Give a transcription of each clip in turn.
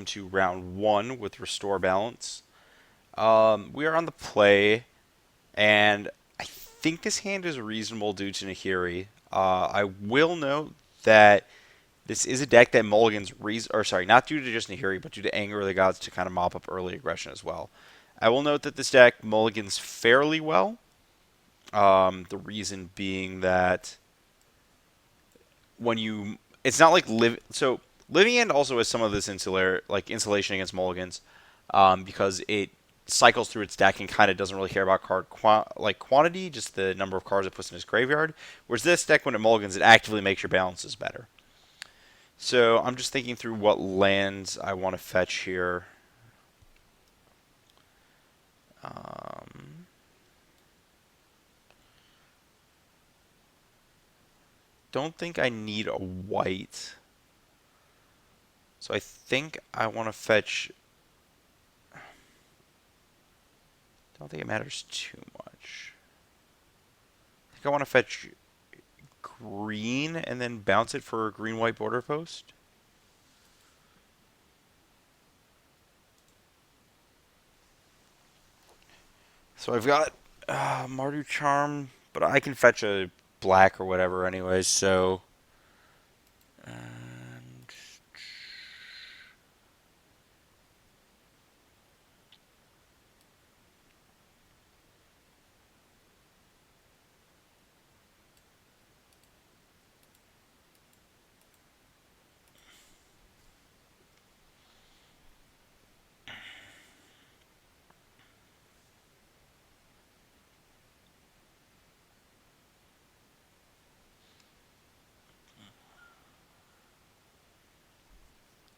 welcome to round one with Restore Balance. We are on the play, and I think this hand is reasonable due to Nahiri. I will note that this is a deck that mulligans, or sorry, not due to just Nahiri, but due to Anger of the Gods to kind of mop up early aggression as well. I will note that this deck mulligans fairly well. The reason being that when you, it's not like Living End also has some of this insulation against mulligans, because it cycles through its deck and kind of doesn't really care about quantity, just the number of cards it puts in its graveyard. Whereas this deck, when it mulligans, it actively makes your balances better. So I'm just thinking through what lands I want to fetch here. Don't think I need a white. So I think I want to fetch. Don't think it matters too much. I think I want to fetch green and then bounce it for a green-white border post. So I've got Mardu Charm, but I can fetch a black or whatever anyways, so...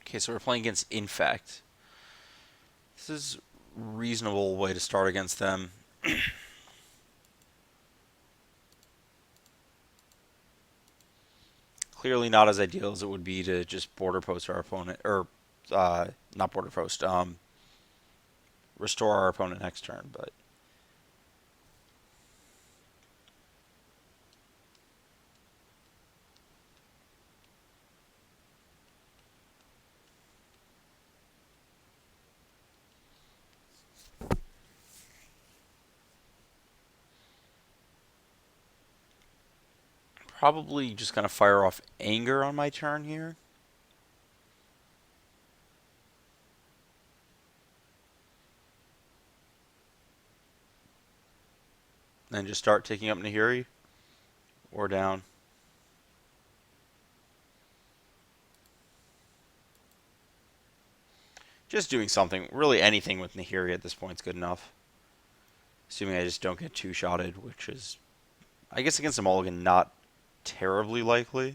Okay, so we're playing against Infect. This is a reasonable way to start against them. Clearly not as ideal as it would be to just border post our opponent, or not border post, restore our opponent next turn, but... Probably just going to fire off Anger on my turn here. And just start taking up Nahiri. Or down. Just doing something. Really anything with Nahiri at this point is good enough. Assuming I just don't get two-shotted, which is, I guess against a mulligan, not terribly likely.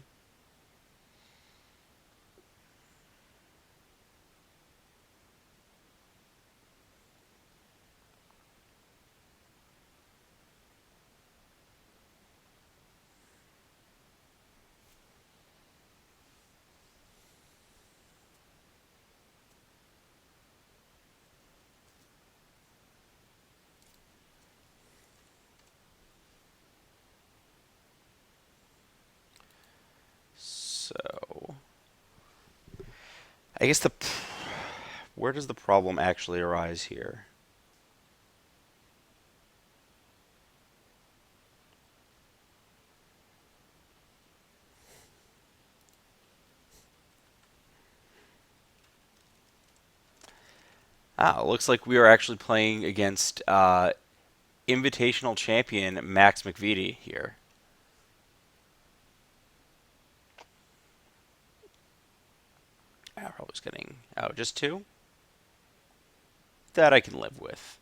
So, I guess where does the problem actually arise here? Ah, it looks like we are actually playing against Invitational champion Max McVitie here. Arrow is getting out just two. That I can live with.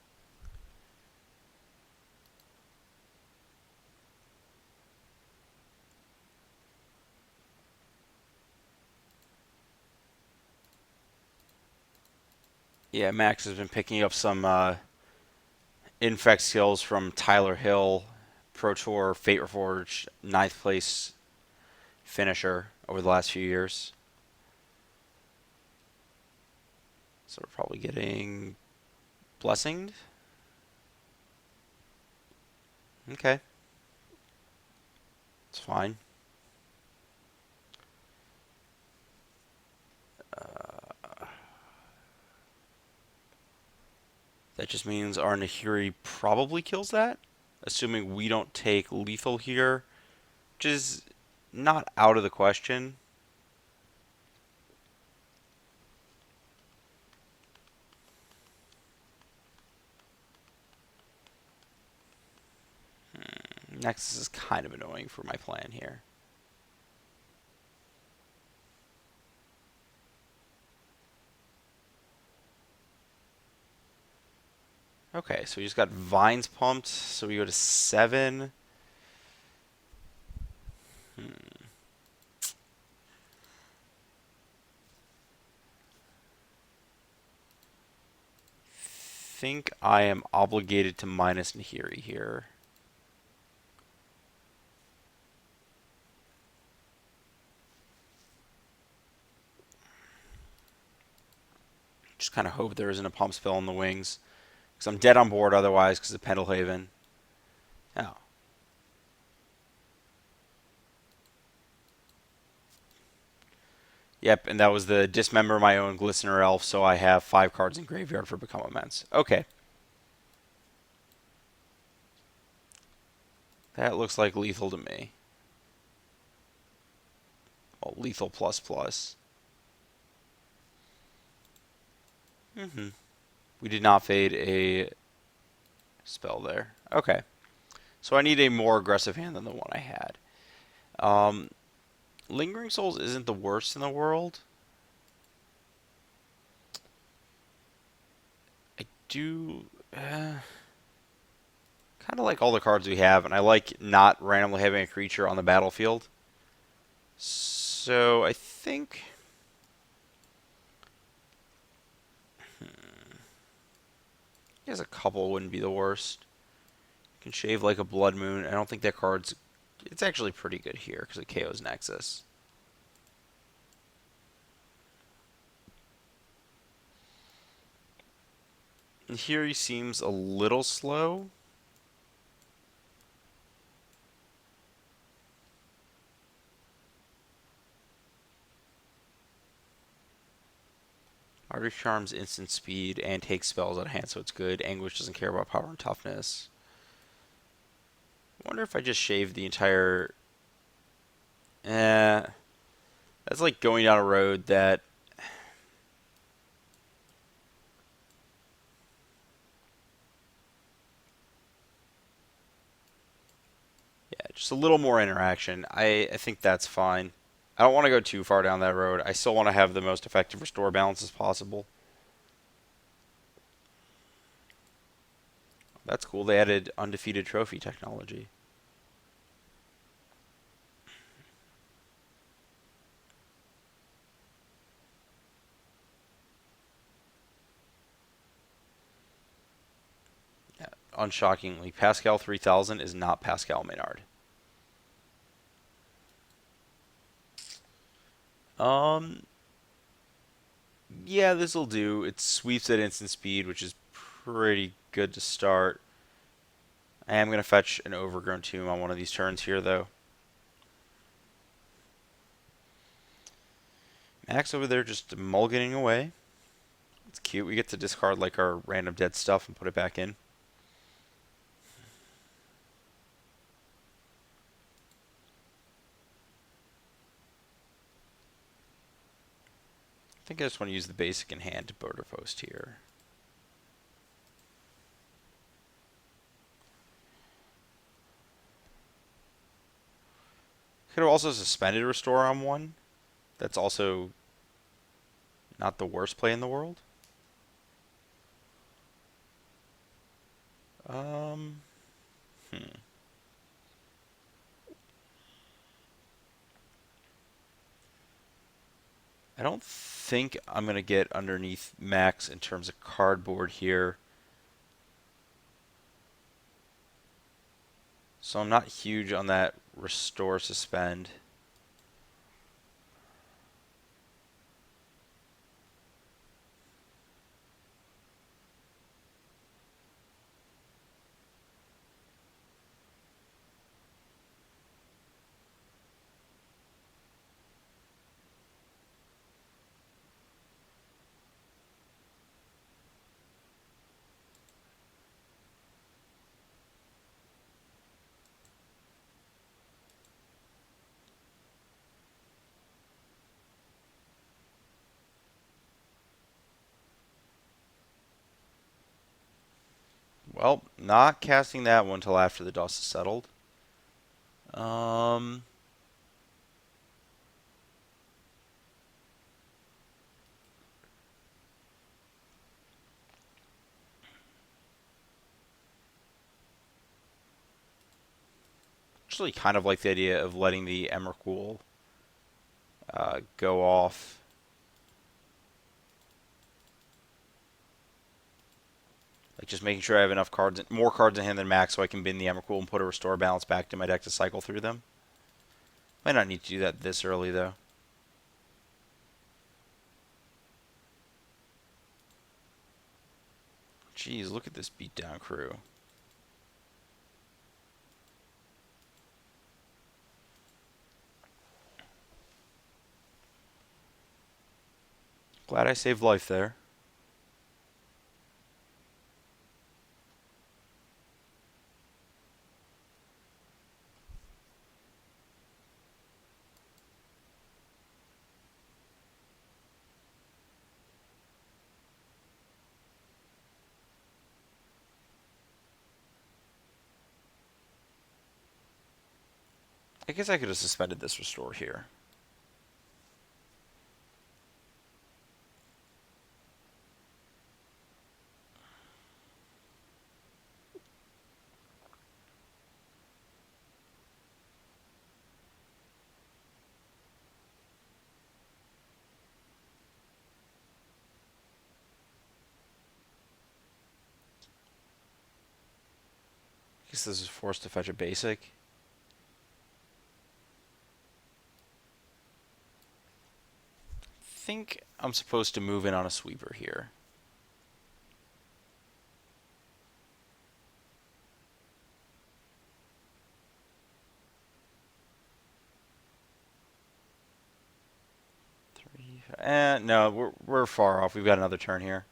Yeah, Max has been picking up some Infect skills from Tyler Hill, Pro Tour, Fate Reforged, ninth place finisher over the last few years. So we're probably getting Blessinged. Okay. It's fine. That just means our Nahiri probably kills that, assuming we don't take lethal here, which is not out of the question. Nexus is kind of annoying for my plan here. Okay, so we just got vines pumped, so we go to 7. Hmm. Think I am obligated to minus Nahiri here. Just kind of hope there isn't a pump spell in the wings. Because I'm dead on board otherwise because of Pendelhaven. Oh. Yep, and that was the dismember my own Glistener Elf, so I have 5 cards in graveyard for Become Immense. Okay. That looks like lethal to me. Well, lethal plus plus. Mm-hmm. We did not fade a spell there. Okay. So I need a more aggressive hand than the one I had. Um, Lingering Souls isn't the worst in the world. I do kind of like all the cards we have, and I like not randomly having a creature on the battlefield. So I think I guess a couple wouldn't be the worst. You can shave like a Blood Moon. I don't think that card's. It's actually pretty good here because it KOs Nexus. And here he seems a little slow. Artist Charm's instant speed and takes spells out of hand, so it's good. Anguish doesn't care about power and toughness. I wonder if I just shave the entire. Eh, that's like going down a road that. Yeah, just a little more interaction. I think that's fine. I don't want to go too far down that road. I still want to have the most effective restore balance as possible. That's cool. They added undefeated trophy technology. Yeah, unshockingly, Pascal 3000 is not Pascal Maynard. Um, yeah, this'll do. It sweeps at instant speed, which is pretty good to start. I am going to fetch an Overgrown Tomb on one of these turns here, though. Max over there just mulliganing away. It's cute. We get to discard like our random dead stuff and put it back in. I think I just want to use the basic in hand to Border Post here. Could have also suspended Restore on one. That's also not the worst play in the world. Um, hmm. I don't think I'm going to get underneath max in terms of cardboard here. So I'm not huge on that restore suspend. Well, not casting that one till after the dust is settled. Um, Actually, kind of like the idea of letting the Emrakul go off. Like just making sure I have enough cards, more cards in hand than max, so I can bin the Emrakul and put a restore balance back to my deck to cycle through them. Might not need to do that this early though. Jeez, look at this beatdown crew. Glad I saved life there. I guess I could have suspended this restore here. I guess this is forced to fetch a basic. I think I'm supposed to move in on a sweeper here. No, we're far off. We've got another turn here.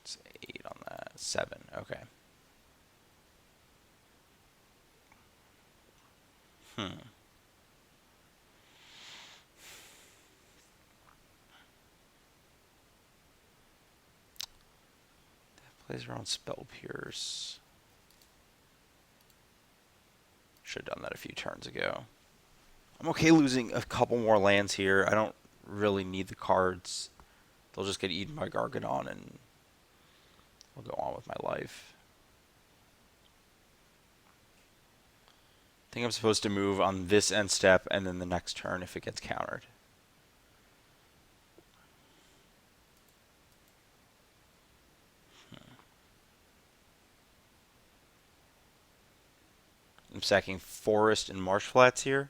It's 8 on that. 7. Okay. Hmm. Plays around Spell Pierce. Should have done that a few turns ago. I'm okay losing a couple more lands here. I don't really need the cards. They'll just get eaten by Gargadon and I'll go on with my life. I think I'm supposed to move on this end step and then the next turn if it gets countered. I'm sacking Forest and Marsh Flats here.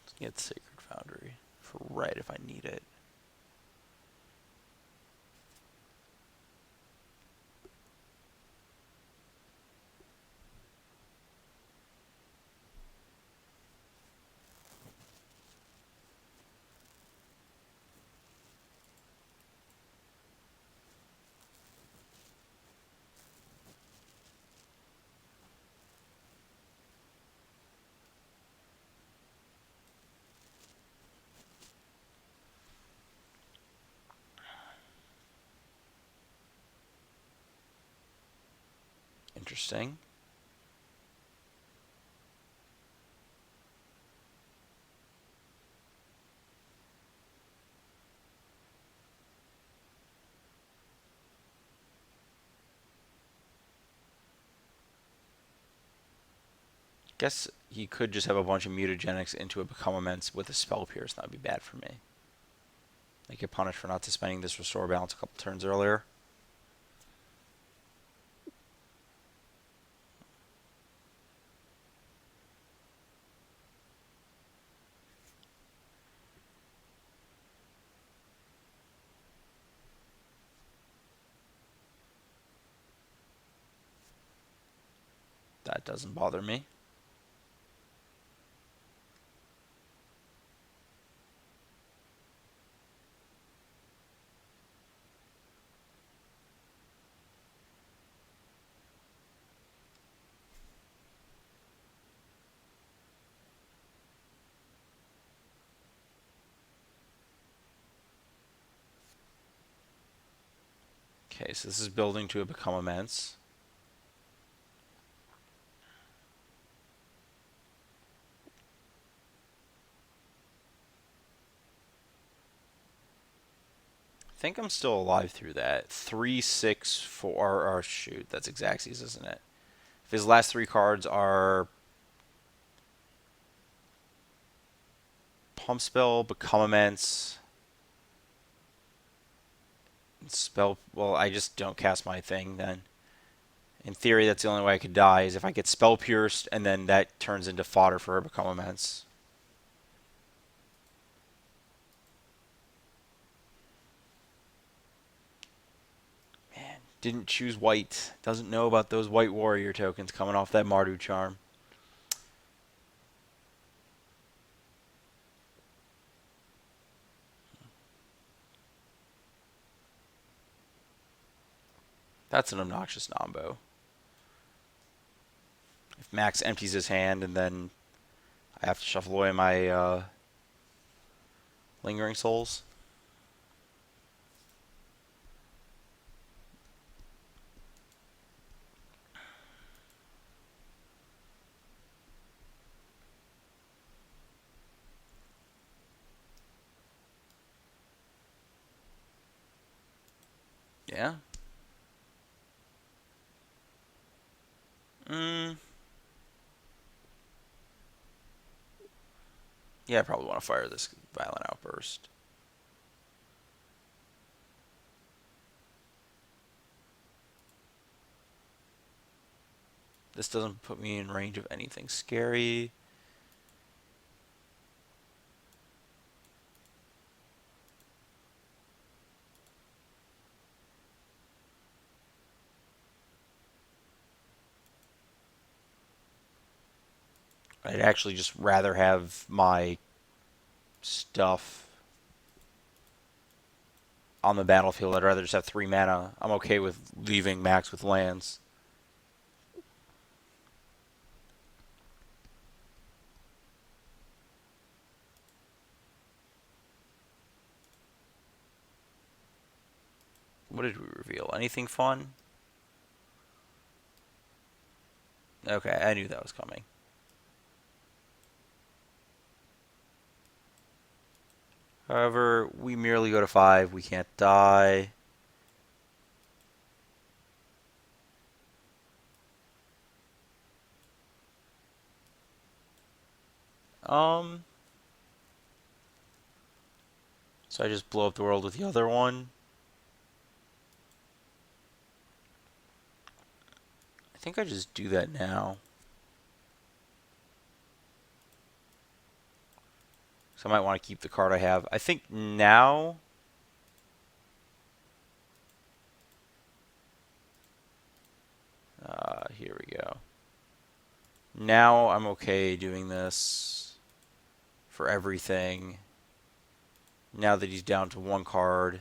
Let's get Sacred Foundry for red if I need it. Interesting. Guess he could just have a bunch of mutagenics into a Become Immense with a Spell Pierce. That would be bad for me. I get punished for not suspending this Restore Balance a couple turns earlier. That doesn't bother me. Okay, so this is building to become immense. I think I'm still alive through that. 3, 6, 4. Or shoot, that's Xaxes, isn't it? If his last 3 cards are Pump Spell, Become Immense, Spell. Well, I just don't cast my thing then. In theory, that's the only way I could die is if I get Spell Pierced, and then that turns into fodder for a Become Immense. Man, didn't choose white. Doesn't know about those white warrior tokens coming off that Mardu charm. That's an obnoxious Nombo. If Max empties his hand and then I have to shuffle away my Lingering Souls. Yeah. Mm. Yeah, I probably want to fire this Violent Outburst. This doesn't put me in range of anything scary. I'd actually just rather have my stuff on the battlefield. I'd rather just have 3 mana. I'm okay with leaving Max with lands. What did we reveal? Anything fun? Okay, I knew that was coming. However, we merely go to 5. We can't die. Um, so I just blow up the world with the other one. I think I just do that now. So I might want to keep the card I have. I think now. Here we go. Now I'm okay doing this for everything. Now that he's down to 1 card.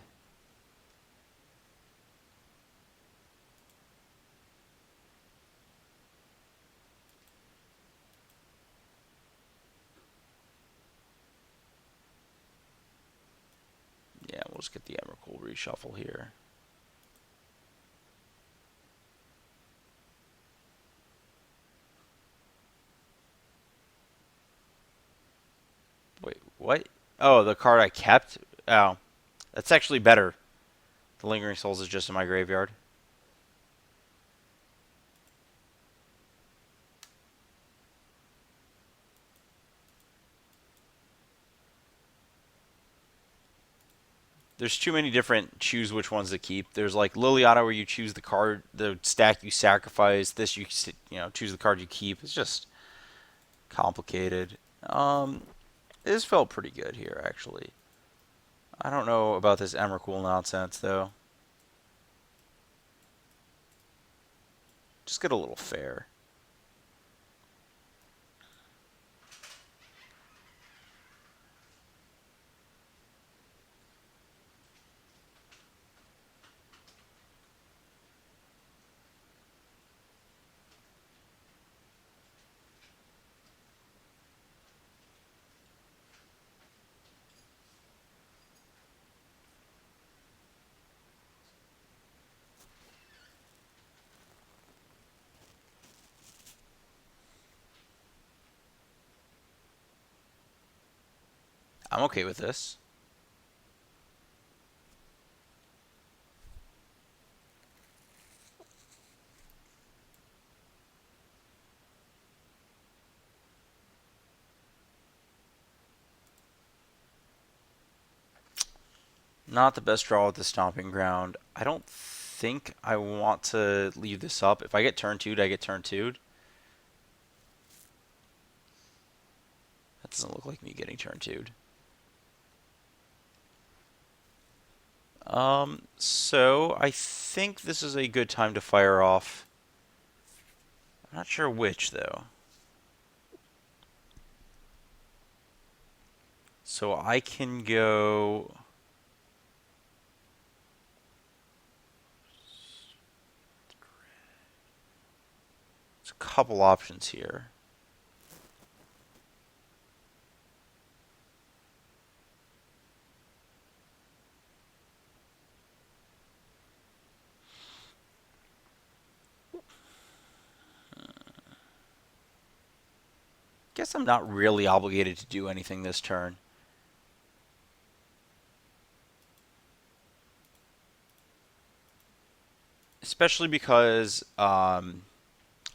Yeah, we'll just get the Emrakul reshuffle here. Wait, what? Oh, the card I kept? Oh, that's actually better. The Lingering Souls is just in my graveyard. There's too many different choose which ones to keep. There's like Liliana where you choose the card, the stack you sacrifice. This choose the card you keep. It's just complicated. This felt pretty good here actually. I don't know about this Emrakul nonsense though. Just get a little fair. I'm okay with this. Not the best draw with the Stomping Ground. I don't think I want to leave this up. If I get turn 2'd, I get turn 2'd. That doesn't look like me getting turn 2'd. So I think this is a good time to fire off. I'm not sure which, though. So I can go... There's a couple options here. Guess I'm not really obligated to do anything this turn. Especially because I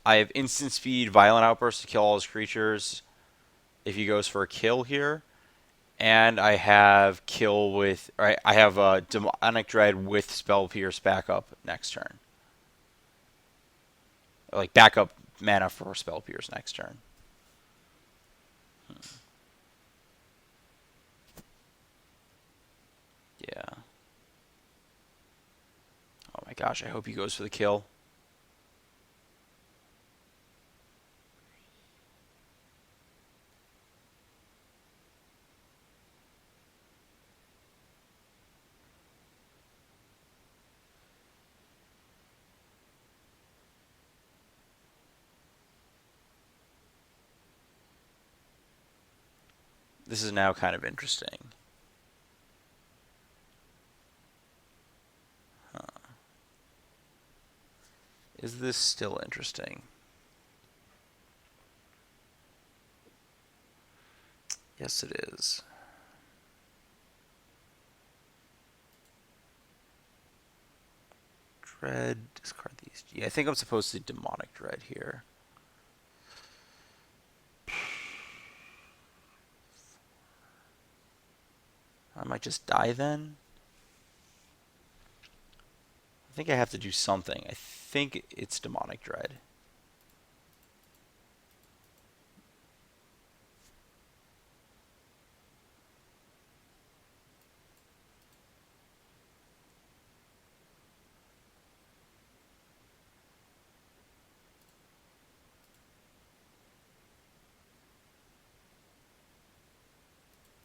have instant speed, violent outburst to kill all his creatures if he goes for a kill here. And I have kill with, right, I have Demonic Dread with Spell Pierce backup next turn. Like backup mana for Spell Pierce next turn. Yeah. Oh my gosh, I hope he goes for the kill. This is now kind of interesting. Huh. Is this still interesting? Yes, it is. Dread, discard these. Yeah, I think I'm supposed to Demonic Dread here. I might just die then. I think I have to do something. I think it's Demonic Dread.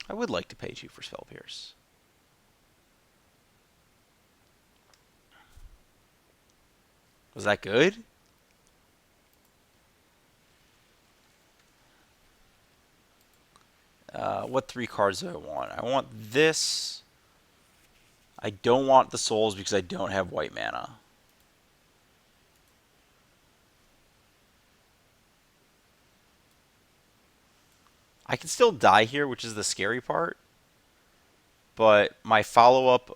I would like to pay 2 for Spell Pierce. Was that good? What 3 cards do I want? I want this. I don't want the souls because I don't have white mana. I can still die here, which is the scary part. But my follow-up's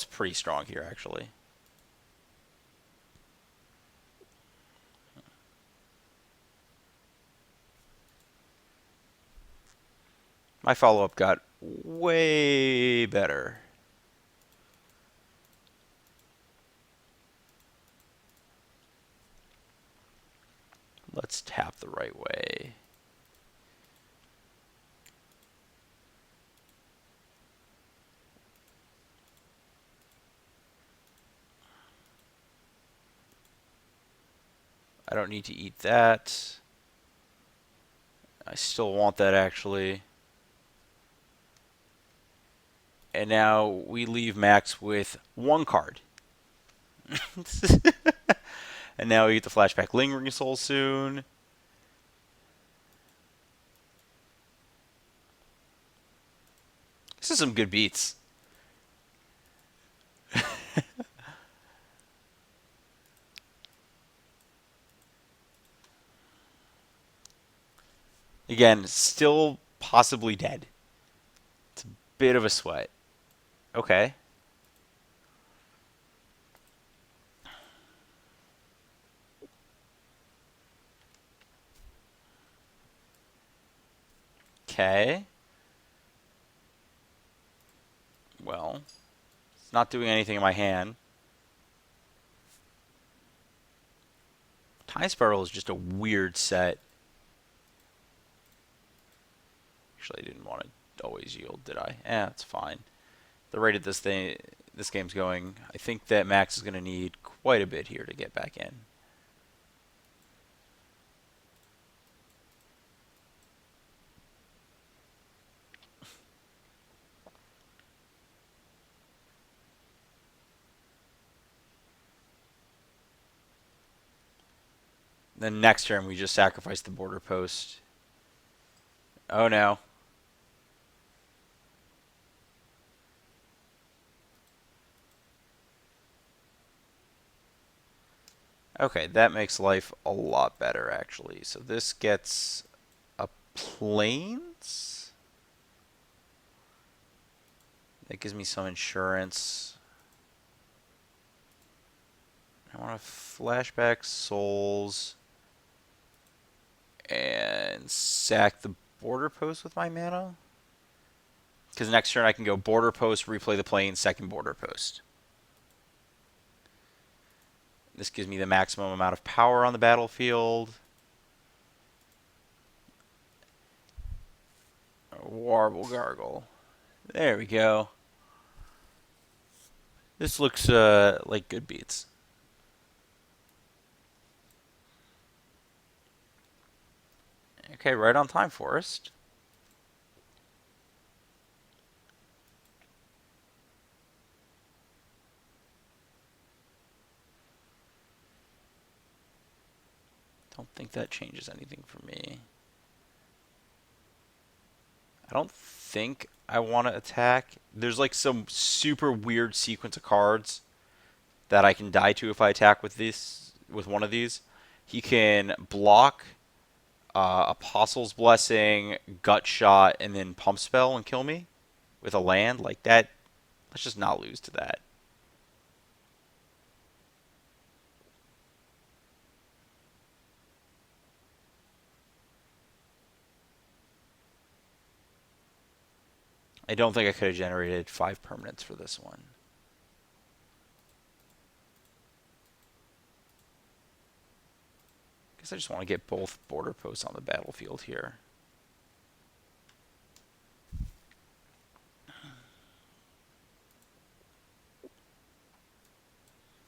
pretty strong here, actually. My follow-up got way better. Let's tap the right way. I don't need to eat that. I still want that, actually. And now we leave Max with 1 card. And now we get the flashback Lingering Soul soon. This is some good beats. Again, still possibly dead. bit of a sweat. Okay. Okay. Well, it's not doing anything in my hand. Time Spiral is just a weird set. Actually, I didn't want to always yield, did I? It's fine. The rate at this game's going, I think that Max is going to need quite a bit here to get back in. Then next turn, we just sacrifice the border post. Oh no. Okay, that makes life a lot better, actually. So this gets a plains. That gives me some insurance. I want to flashback souls and sack the border post with my mana. Because next turn I can go border post, replay the plane, second border post. This gives me the maximum amount of power on the battlefield. Warble Gargle. There we go. This looks like good beats. Okay, right on time, Forest. Don't think that changes anything for me. I don't think I want to attack. There's like some super weird sequence of cards that I can die to if I attack with one of these. He can block Apostle's Blessing, Gut Shot, and then Pump Spell and kill me with a land like that. Let's just not lose to that. I don't think I could have generated 5 permanents for this one. I guess I just want to get both border posts on the battlefield here.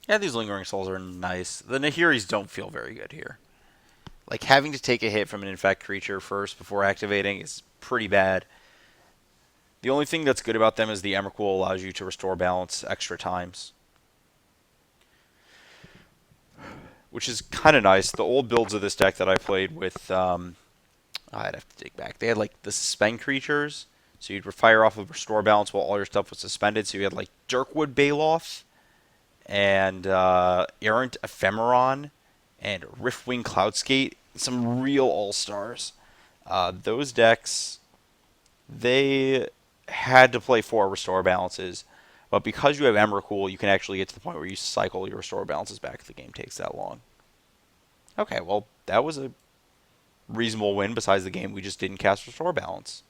Yeah, these Lingering Souls are nice. The Nahiris don't feel very good here. Like, having to take a hit from an Infect creature first before activating is pretty bad. The only thing that's good about them is the Emrakul allows you to restore balance extra times, which is kind of nice. The old builds of this deck that I played with, I'd have to dig back. They had like the suspend creatures, so you'd fire off of restore balance while all your stuff was suspended. So you had like Dirkwood Baloth and Errant Ephemeron and Riftwing Cloudskate. Some real all-stars. Those decks, they had to play 4 restore balances, but because you have Emrakul, you can actually get to the point where you cycle your restore balances back if the game takes that long. Okay, well, that was a reasonable win besides the game we just didn't cast restore balance.